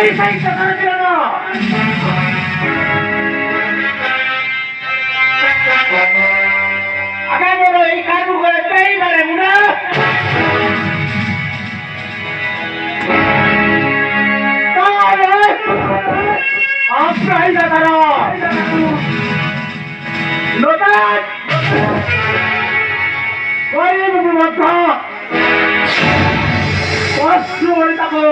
এই সাইকেল করে দিল না আগে বলো এই কাজু করে তাই মানে মুনা আপনার দাদা নদান গরিব মধ্য কষ্ট করে থাকো